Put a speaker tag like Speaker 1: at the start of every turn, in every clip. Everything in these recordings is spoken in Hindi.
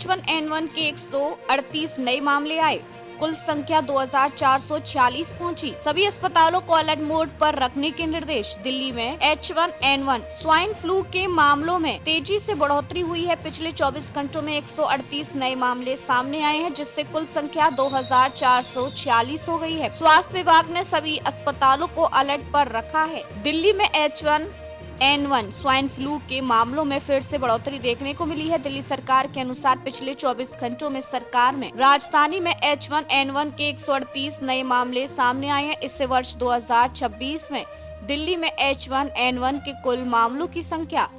Speaker 1: H1N1 के 138 नए मामले आए। कुल संख्या 2446 पहुंची। सभी अस्पतालों को अलर्ट मोड पर रखने के निर्देश। दिल्ली में H1N1 स्वाइन फ्लू के मामलों में तेजी से बढ़ोतरी हुई है। पिछले 24 घंटों में 138 नए मामले सामने आए हैं, जिससे कुल संख्या 2446 हो गई है। स्वास्थ्य विभाग ने सभी अस्पतालों को अलर्ट पर रखा है। दिल्ली में H1N1 स्वाइन फ्लू के मामलों में फिर से बढ़ोतरी देखने को मिली है। दिल्ली सरकार के अनुसार पिछले 24 घंटों में सरकार में राजधानी में H1N1 के 138 नए मामले सामने आए हैं। इससे वर्ष 2026 में दिल्ली में H1N1 के कुल मामलों की संख्या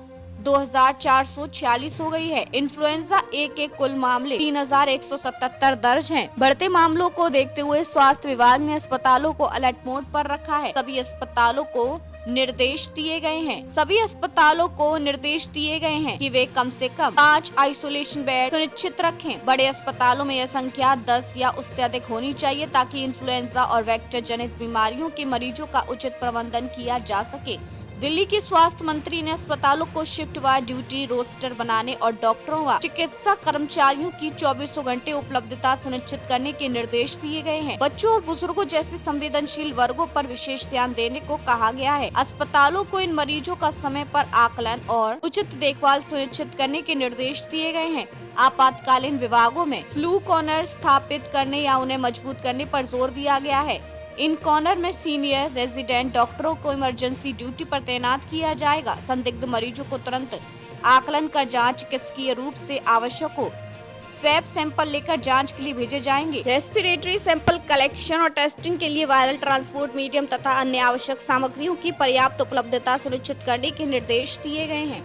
Speaker 1: 2446 हो गई है। इन्फ्लुएंजा ए के कुल मामले 3177 दर्ज हैं। बढ़ते मामलों को देखते हुए स्वास्थ्य विभाग ने अस्पतालों को अलर्ट मोड पर रखा है। सभी अस्पतालों को निर्देश दिए गए हैं कि वे कम से कम 5 आइसोलेशन बेड सुनिश्चित रखें। बड़े अस्पतालों में यह संख्या 10 या उससे अधिक होनी चाहिए, ताकि इन्फ्लुएंजा और वेक्टर जनित बीमारियों के मरीजों का उचित प्रबंधन किया जा सके। दिल्ली के स्वास्थ्य मंत्री ने अस्पतालों को शिफ्ट वार ड्यूटी रोस्टर बनाने और डॉक्टरों व चिकित्सा कर्मचारियों की 24 घंटे उपलब्धता सुनिश्चित करने के निर्देश दिए गए हैं। बच्चों और बुजुर्गों जैसे संवेदनशील वर्गों पर विशेष ध्यान देने को कहा गया है। अस्पतालों को इन मरीजों का समय पर आकलन और उचित देखभाल सुनिश्चित करने के निर्देश दिए गए हैं। आपातकालीन विभागों में फ्लू कॉर्नर स्थापित करने या उन्हें मजबूत करने पर जोर दिया गया है। इन कॉर्नर में सीनियर रेजिडेंट डॉक्टरों को इमरजेंसी ड्यूटी पर तैनात किया जाएगा। संदिग्ध मरीजों को तुरंत आकलन कर जांच चिकित्सकीय रूप से आवश्यक हो स्वैब सैंपल लेकर जांच के लिए भेजे जाएंगे। रेस्पिरेटरी सैंपल कलेक्शन और टेस्टिंग के लिए वायरल ट्रांसपोर्ट मीडियम तथा अन्य आवश्यक सामग्रियों की पर्याप्त उपलब्धता सुनिश्चित करने के निर्देश दिए गए हैं।